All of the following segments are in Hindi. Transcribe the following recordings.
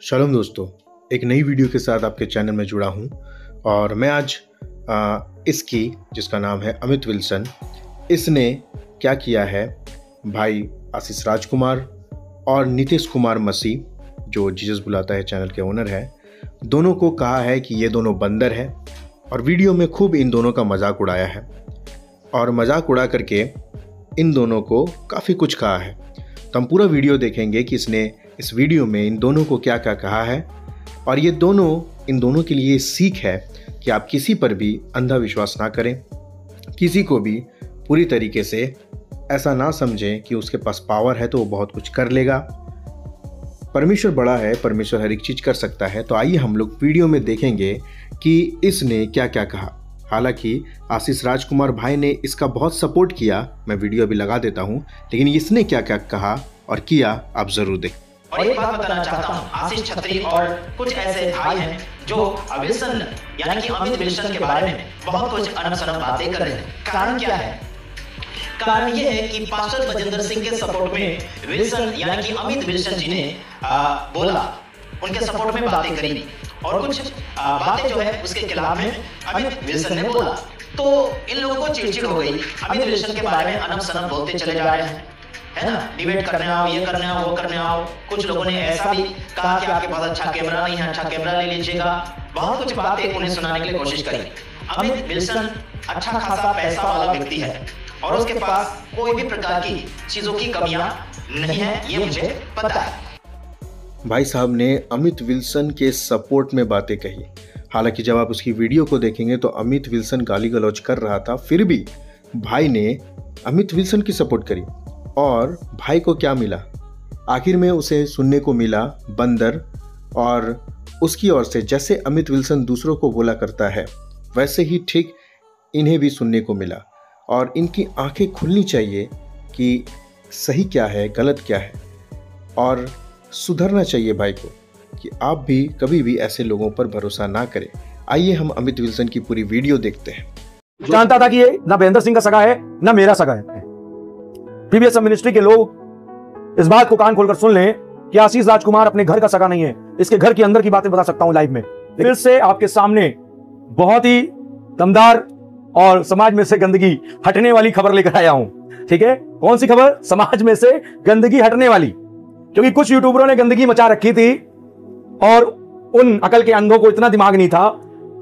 शालोम दोस्तों, एक नई वीडियो के साथ आपके चैनल में जुड़ा हूं और मैं आज इसकी जिसका नाम है अमित विल्सन, इसने क्या किया है, भाई आशीष राजकुमार और नीतीश कुमार मसीह जो जीसस बुलाता है चैनल के ओनर है, दोनों को कहा है कि ये दोनों बंदर हैं और वीडियो में खूब इन दोनों का मजाक उड़ाया है और मजाक उड़ा करके इन दोनों को काफ़ी कुछ कहा है। तो हम पूरा वीडियो देखेंगे कि इसने इस वीडियो में इन दोनों को क्या क्या कहा है और ये दोनों इन दोनों के लिए सीख है कि आप किसी पर भी अंधा विश्वास ना करें, किसी को भी पूरी तरीके से ऐसा ना समझें कि उसके पास पावर है तो वो बहुत कुछ कर लेगा। परमेश्वर बड़ा है, परमेश्वर हर एक चीज़ कर सकता है। तो आइए हम लोग वीडियो में देखेंगे कि इसने क्या क्या कहा। हालांकि आशीष राजकुमार भाई ने इसका बहुत सपोर्ट किया, मैं वीडियो अभी लगा देता हूं, लेकिन इसने क्या क्या कहा और किया आप जरूर देखें। और एक बात बताना चाहता हूं, आशीष छत्री और कुछ ऐसे भाई हैं जो विल्सन यानी कि अमित विल्सन के बारे में बहुत कुछ अनसुनी बातें कर रहे हैं। कारण क्या है? कारण ये है कि पास्टर बजेंद्र सिंह के सपोर्ट में विल्सन यानी कि अमित विल्सन जी ने बोला, उनके सपोर्ट में बातें करी और कुछ बातें जो है उसके खिलाफ में अमित विल्सन ने बोला। तो इन लोगों को चिड़चिड़ हो गई, अमित विल्सन के बारे में अनसुनी बोलते चले जा रहे हैं, है ना, डिबेट करने आओ, ये करने आओ, वो करने आओ। कुछ लोगों ने ऐसा भी कहा कि आपके पास अच्छा कैमरा नहीं है, अच्छा कैमरा ले लीजिएगा। बहुत कुछ बातें उन्हें सुनाने के लिए कोशिश करी। अमित विल्सन अच्छा खासा पैसा वाला व्यक्ति है और उसके पास कोई भी प्रकार की चीजों की कमियां नहीं है, ये मुझे पता है। भाई साहब ने अमित विल्सन के सपोर्ट में बातें कही। हालांकि जब आप उसकी वीडियो को देखेंगे तो अमित विल्सन गाली गलौज कर रहा था, फिर भी भाई ने अमित विल्सन की सपोर्ट करी। और भाई को क्या मिला? आखिर में उसे सुनने को मिला बंदर, और उसकी ओर से जैसे अमित विल्सन दूसरों को बोला करता है वैसे ही ठीक इन्हें भी सुनने को मिला। और इनकी आंखें खुलनी चाहिए कि सही क्या है, गलत क्या है, और सुधरना चाहिए भाई को कि आप भी कभी भी ऐसे लोगों पर भरोसा ना करें। आइए हम अमित विल्सन की पूरी वीडियो देखते हैं। जानता था कि ये ना महेंद्र सिंह का सगा है ना मेरा सगा है। पीबीएसएम मिनिस्ट्री के लोग इस बात को कान खोलकर सुन लें कि आशीष राजकुमार अपने घर का सगा नहीं है। इसके घर के अंदर की बातें बता सकता हूं लाइव में। फिर से आपके सामने बहुत ही दमदार और समाज में से गंदगी हटने वाली खबर लेकर आया हूं। ठीक है, कौन सी खबर? समाज में से गंदगी हटने वाली। क्योंकि कुछ यूट्यूबरों ने गंदगी मचा रखी थी और उन अकल के अंधों को इतना दिमाग नहीं था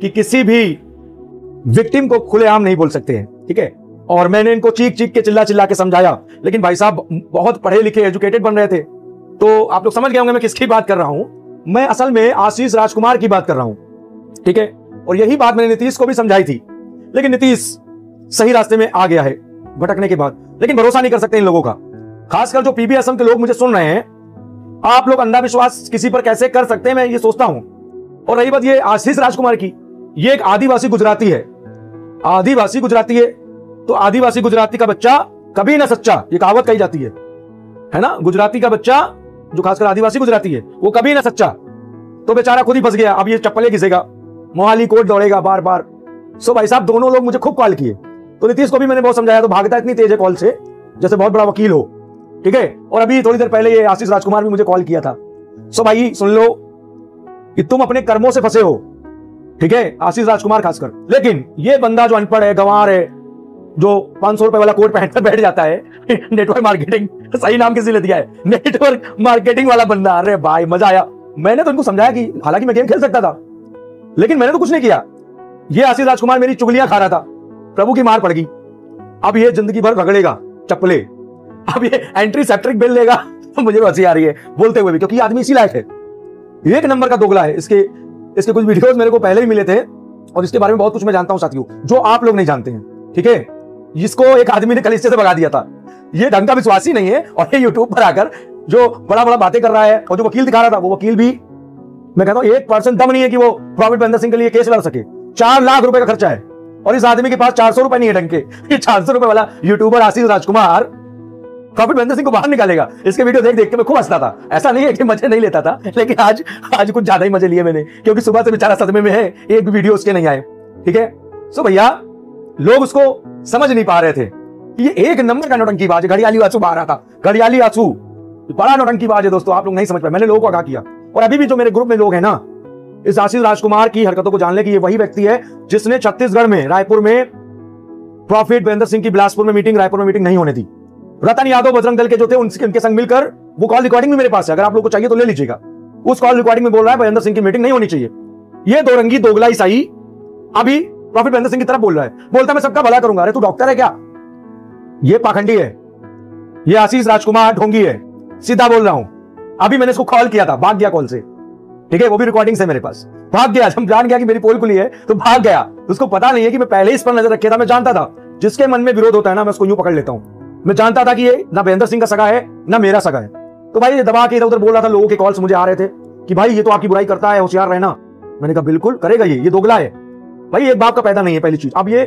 कि किसी भी विक्टिम को खुलेआम नहीं बोल सकते हैं। ठीक है, और मैंने इनको चीख चीख के चिल्ला चिल्ला के समझाया, लेकिन भाई साहब बहुत पढ़े लिखे एजुकेटेड बन रहे थे। तो आप लोग समझ गए होंगे मैं किसकी बात कर रहा हूं। मैं असल में आशीष राजकुमार की बात कर रहा हूं। ठीक है, और यही बात मैंने नीतीश को भी समझाई थी, लेकिन नीतीश सही रास्ते में आ गया है भटकने के बाद। लेकिन भरोसा नहीं कर सकते इन लोगों का, खासकर जो पीबीएसएम के लोग मुझे सुन रहे हैं। आप लोग अंधविश्वास किसी पर कैसे कर सकते हैं, मैं ये सोचता हूं। और रही बात ये आशीष राजकुमार की, ये एक आदिवासी गुजराती है। आदिवासी गुजराती है तो आदिवासी गुजराती का बच्चा कभी ना सच्चा, ये कहावत कही जाती है ना। गुजराती का बच्चा जो खासकर आदिवासी गुजराती है वो कभी ना सच्चा। तो बेचारा खुद ही फंस गया। अब ये चप्पलें घिसेगा, मोहाली कोर्ट दौड़ेगा बार बार। सो भाई साहब दोनों लोग मुझे खूब कॉल किए। तो नीतीश को भी मैंने बहुत समझाया, तो भागता इतनी तेज है कॉल से जैसे बहुत बड़ा वकील हो। ठीक है, और अभी थोड़ी देर पहले ये आशीष राजकुमार भी मुझे कॉल किया था। सो भाई सुन लो कि तुम अपने कर्मों से फंसे हो। ठीक है, आशीष राजकुमार खासकर। लेकिन ये बंदा जो अनपढ़ है, गंवार है, जो 500 रुपए वाला कोट पहनकर बैठ जाता है, नेटवर्क मार्केटिंग, सही नाम किसी ने दिया है, नेटवर्क मार्केटिंग वाला बंदा। अरे भाई मजा आया। मैंने तो इनको समझाया कि हालांकि मैं गेम खेल सकता था, लेकिन मैंने तो कुछ नहीं किया। ये आशीष राजकुमार मेरी चुगलियां खा रहा था, प्रभु की मार पड़ गई। अब ये जिंदगी भर रगड़ेगा चप्पले। अब ये एंट्री सेप्ट्रिक बिल लेगा। तो मुझे हंसी आ रही है बोलते हुए भी, क्योंकि आदमी इसी लायक है, एक नंबर का दोगला है। इसके कुछ वीडियोस मेरे को पहले ही मिले थे और इसके बारे में बहुत कुछ मैं जानता हूं साथियों, जो आप लोग नहीं जानते हैं। ठीक है, इसको एक आदमी ने कलिसिया से भगा दिया था। ये ढंग का विश्वासी नहीं है और ये यूट्यूब पर आकर जो बड़ा बड़ा बातें कर रहा है, और जो वकील दिखा रहा था वो वकील भी, मैं कहता हूं 1% दम नहीं है कि वो प्रॉफिट महेंद्र सिंह के लिए केस लड़ सके। 4 लाख रुपए का खर्चा है और इस आदमी के पास 400 रुपए नहीं है ढंग के। ये 400 रुपए वाला यूट्यूबर आशीष राजकुमार प्रॉफिट महेंद्र सिंह को बाहर निकालेगा। इसके वीडियो देख देख के मैं खूब हंसता था। ऐसा नहीं है कि मजे नहीं लेता था, लेकिन आज कुछ ज्यादा ही मजे लिए मैंने, क्योंकि सुबह से बेचारा सदमे में है, एक भी वीडियो उसके नहीं आए। ठीक है, सो भैया लोग उसको समझ नहीं पा रहे थे ये एक नंबर का नौटंकीबाज है। घड़ियाली आंसू बाहर आता, घड़ियाली आंसू बड़ा नौटंकीबाज है दोस्तों। आप लोग नहीं समझ पाए, मैंने लोगों को आगाह किया। और अभी भी जो मेरे ग्रुप में लोग हैं ना, इस आशीष राजकुमार की हरकतों को जान ले कि ये वही व्यक्ति है जिसने छत्तीसगढ़ में, रायपुर में प्रॉफिट वीरेंद्र सिंह की बिलासपुर में मीटिंग, रायपुर में मीटिंग नहीं होने दी। रतन यादव बजरंग दल के जो थे उनके संग मिलकर, वो कॉल रिकॉर्डिंग भी मेरे पास है, अगर आप लोग को चाहिए तो ले लीजिएगा। उस कॉल रिकॉर्डिंग में बोल रहा है वीरेंद्र सिंह की मीटिंग नहीं होनी चाहिए। ये दो रंगी दोगला ईसाई अभी प्रॉफिट वीरेंद्र सिंह की तरफ बोल रहा है, बोलता मैं सबका भला करूंगा। अरे तू डॉक्टर है क्या? ये पाखंडी है, ये आशीष राजकुमार ढोंगी है, सीधा बोल रहा हूं। अभी मैंने इसको कॉल किया था, भाग गया कॉल से, ठीक है, वो भी रिकॉर्डिंग से मेरे पास भाग गया। जब जान गया कि मेरी पोल खुली है तो भाग गया। उसको पता नहीं है कि मैं पहले इस पर नजर रखे था। मैं जानता था जिसके मन में विरोध होता है ना, मैं उसको यूं पकड़ लेता हूं। मैं जानता था कि ये ना वीरेंद्र सिंह का सगा है ना मेरा सगा है। तो भाई ये दबा के इधर उधर बोल रहा था। लोगों के कॉल्स मुझे आ रहे थे कि भाई ये तो आपकी बुराई करता है, होशियार रहना। मैंने कहा बिल्कुल करेगा, ये दोगला है भाई, एक बाप का पैदा नहीं है पहली चीज। अब ये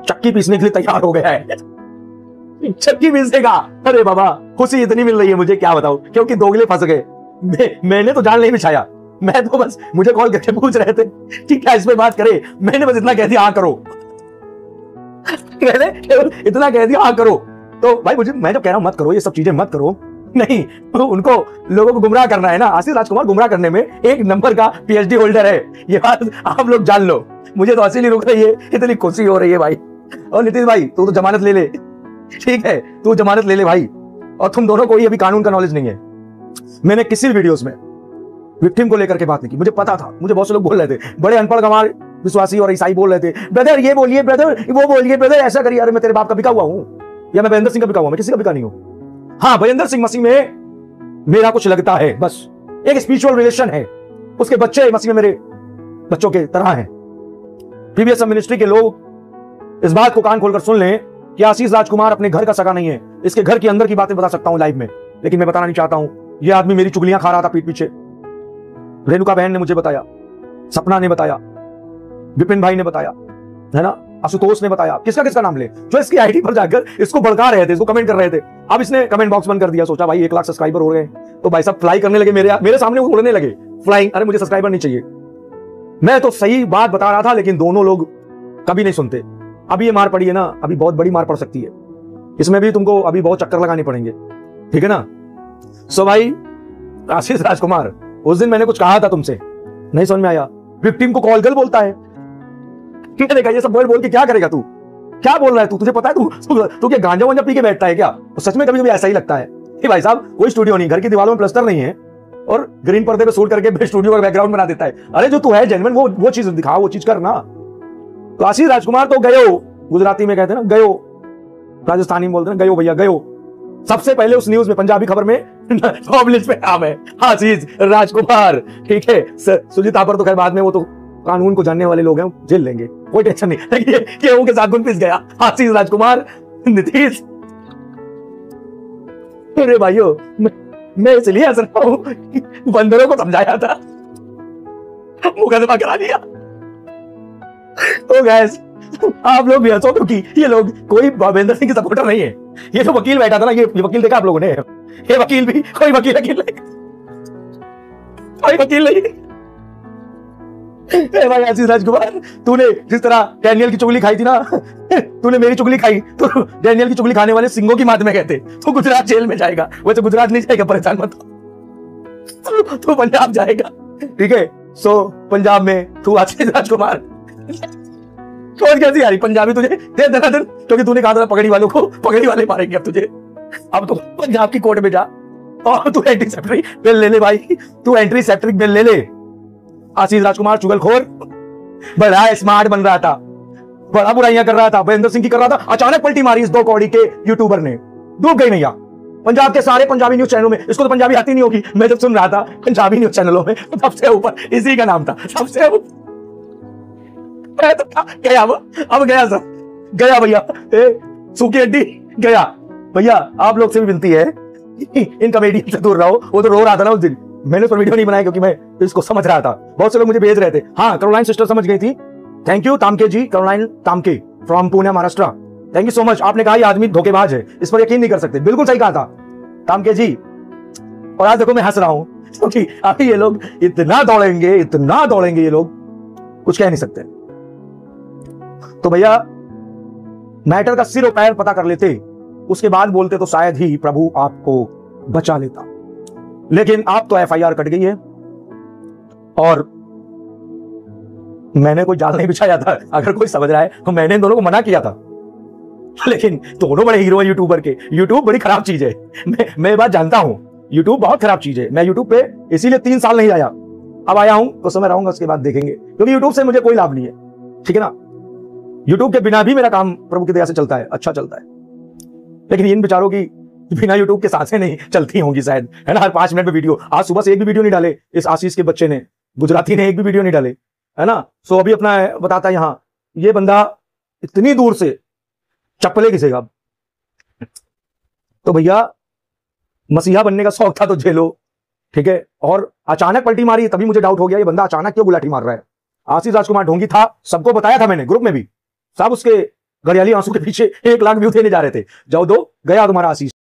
चक्की पीसने के लिए तैयार हो गया है, चक्की पीसेगा। अरे बाबा खुशी इतनी मिल रही है मुझे, क्या बताऊं, क्योंकि दोगले फंस गए। मैंने तो जान नहीं बिछाया, मैं तो बस, मुझे कॉल करके पूछ रहे थे कि क्या इस पे बात करे, मैंने बस इतना कह दिया हाँ करो। मैंने केवल इतना कह दिया हाँ करो। तो भाई मुझे, मैं जब कह रहा हूं मत करो ये सब चीजें मत करो, नहीं तो उनको लोगों को गुमराह करना है ना। आशीष राजकुमार गुमराह करने में एक नंबर का पीएचडी होल्डर है, ये बात आप लोग जान लो। मुझे तो हंसी नहीं रुक रही है, इतनी खुशी हो रही है भाई। और नीतीश भाई तू तो जमानत ले ले, ठीक है, तू जमानत ले ले भाई। और तुम दोनों को ही अभी कानून का नॉलेज नहीं है। मैंने किसी भी वीडियोस में विक्टिम को लेकर के बात नहीं की। मुझे पता था, मुझे बहुत से लोग बोल रहे थे, बड़े अनपढ़ गंवार विश्वासी और ईसाई बोल रहे थे, ब्रदर ये बोलिए, ब्रदर वो बोलिए, ब्रदर ऐसा करिए। अरे मैं तेरे बाप का बिका हुआ हूं या मैं वीरेंद्र सिंह का बिका हुआ? मैं किसी का बिका नहीं हूं। हाँ, वीरेंद्र सिंह मसीह में मेरा कुछ लगता है, बस एक स्पिरिचुअल रिलेशन है। उसके बच्चे मसीह में मेरे बच्चों के तरह हैं। पीबीएस मिनिस्ट्री के लोग इस बात को कान खोलकर सुन लें कि आशीष राजकुमार अपने घर का सगा नहीं है। इसके घर के अंदर की बातें बता सकता हूं लाइव में, लेकिन मैं बताना नहीं चाहता हूं। यह आदमी मेरी चुगलियां खा रहा था पीठ पीछे। रेणुका बहन ने मुझे बताया, सपना ने बताया, विपिन भाई ने बताया, है ना, आशुतोष ने बताया। किसका किसका नाम ले, जो इसकी आईडी पर जाकर इसको भड़का रहे थे, इसको कमेंट कर रहे थे। अब इसने कमेंट बॉक्स बंद कर दिया। सोचा भाई 1 लाख सब्सक्राइबर हो गए तो भाई साहब फ्लाई करने लगे, मेरे सामने उड़ने लगे फ्लाइंग। अरे मुझे सब्सक्राइबर नहीं चाहिए, मैं तो सही बात बता रहा था, लेकिन दोनों लोग कभी नहीं सुनते। अभी ये मार पड़ी है ना, अभी बहुत बड़ी मार पड़ सकती है। इसमें भी तुमको अभी बहुत चक्कर लगाने पड़ेंगे, ठीक है ना। सो भाई आशीष राजकुमार, उस दिन मैंने कुछ कहा था तुमसे, नहीं समझ में आया। विक्टिम को कॉल गर्ल बोलता है। मैंने कहा ये सब बोल के क्या करेगा तू, क्या बोल रहा है तू, तुझे पता है तू क्या गांजा वांजा पी के बैठता है क्या? तो सच में कभी कभी ऐसा ही लगता है कि भाई साहब कोई स्टूडियो नहीं, घर की दीवारों में प्लास्टर नहीं है और ग्रीन पर्दे पे शूट करके स्टूडियो का बैकग्राउंड बना देता है। अरे जो तू है जेन्युइन, वो चीज दिखा, वो चीज करना। तो आशीष राजकुमार तो गयो, गुजराती में कहते हैं ना गयो, राजस्थानी में बोलते हैं गयो भैया गयो। सबसे पहले उस न्यूज में, पंजाबी खबर में टॉप लिस्ट पे नाम है आशीष राजकुमार, ठीक है। सुजीत थापर तो खैर बाद में, वो तो कानून को जानने वाले लोग हैं, जेल लेंगे, कोई टेंशन नहीं। ये उनके साथ गुण पिस गया आशीष राजकुमार, नीतीश। अरे भाइयों, मैं इसलिए हंस रहा हूं, बंदरों को समझाया था, मुकदमा करा दिया। तो गैस आप लोग भी हंसो, क्योंकि ये लोग कोई वीरेंद्र सिंह के सपोर्टर नहीं है। ये जो वकील बैठा था ना, ये वकील देखा आप लोगों ने, ये वकील भी कोई वकील नहीं, कोई वकील नहीं। भाई आशीष राजकुमार, तूने जिस तरह डैनियल की चुगली खाई थी ना, तूने मेरी चुगली खाई, तो डैनियल की चुगली खाने वाले सिंगों की मात में कहते, तो गुजरात जेल में जाएगा। वैसे गुजरात नहीं जाएगा, परेशान मत हो, तो पंजाब जाएगा, ठीक है। सो पंजाब में तू आशीष राजकुमार, समझ कैसी आ रही पंजाबी तुझे दे देना दिन, क्योंकि तूने कहा था पगड़ी वालों को, पगड़ी वाले मारेंगे अब तुझे। अब तो पंजाब की कोर्ट में जा और तू एंटी सेप्टिक बिल ले ले भाई, तू एंटी सेप्टिक बिल ले ले। आशीष राजकुमार चुगलखोर, बड़ा स्मार्ट बन रहा था, बड़ा बुराइयां कर रहा था, वीरेंद्र सिंह की कर रहा था। अचानक पलटी मारी इस 2 कौड़ी के यूट्यूबर ने, डूब गई नैया। पंजाब के सारे पंजाबी न्यूज चैनलों में, इसको तो पंजाबी आती नहीं होगी, मैं जब सुन रहा था पंजाबी न्यूज चैनलों में सबसे ऊपर इसी का नाम था, सबसे ऊपर। तो गया, अब गया सर, गया भैया, सूखी हड्डी गया भैया। आप लोग से भी विनती है, इन कमेडियन से दूर रहो। वो तो रो रहा था ना उस दिन, मैंने तो वीडियो नहीं बनाया क्योंकि मैं इसको समझ रहा था। बहुत से लोग मुझे भेज रहे थे। हाँ, कैरोलाइन सिस्टर समझ गई थी, thank you Tamke ji, Caroline Tamke from Pune Maharashtra, thank you so much. आपने कहा ये आदमी धोखेबाज है, इस पर यकीन नहीं कर सकते, बिल्कुल सही कहा था तामके जी। और आज देखो मैं हंस रहा हूं, क्योंकि अभी ये लोग इतना दौड़ेंगे ये लोग, कुछ कह नहीं सकते। तो भैया मैटर का सिर और पैर पता कर लेते, उसके बाद बोलते तो शायद ही प्रभु आपको बचा लेता। लेकिन आप तो एफआईआर कट गई है और मैंने कोई जाल नहीं बिछाया था, अगर कोई समझ रहा है तो मैंने इन दोनों को मना किया था। लेकिन दोनों बड़े हीरो हैं यूट्यूबर के। यूट्यूब बड़ी खराब चीज है, मैं ये बात जानता हूं, यूट्यूब बहुत खराब चीज है। मैं यूट्यूब पे इसीलिए 3 साल नहीं आया, अब आया हूं तो समय रहूंगा, उसके बाद देखेंगे, क्योंकि यूट्यूब से मुझे कोई लाभ नहीं है, ठीक है ना। यूट्यूब के बिना भी मेरा काम प्रभु की दया से चलता है, अच्छा चलता है। लेकिन इन बेचारों की बिना यूट्यूब के सांसें नहीं चलती होंगी शायद, है ना। हर 5 मिनट में वीडियो, आज सुबह से एक भी वीडियो नहीं डाले इस आशीष के बच्चे ने, गुजराती ने एक भी वीडियो नहीं डाले, है ना। सो अभी अपना बताता है यहां, ये बंदा इतनी दूर से चप्पलें घिसेगा। तो भैया मसीहा बनने का शौक था तो झेलो, ठीक है। और अचानक पलटी मारी, तभी मुझे डाउट हो गया ये बंदा अचानक क्यों गुलाटी मार रहा है। आशीष राजकुमार ढोंगी था, सबको बताया था मैंने, ग्रुप में भी सब उसके घड़ियाली आंसू के पीछे 1 लाख व्यू देने जा रहे थे। जाओ दो, गया तुम्हारा आशीष।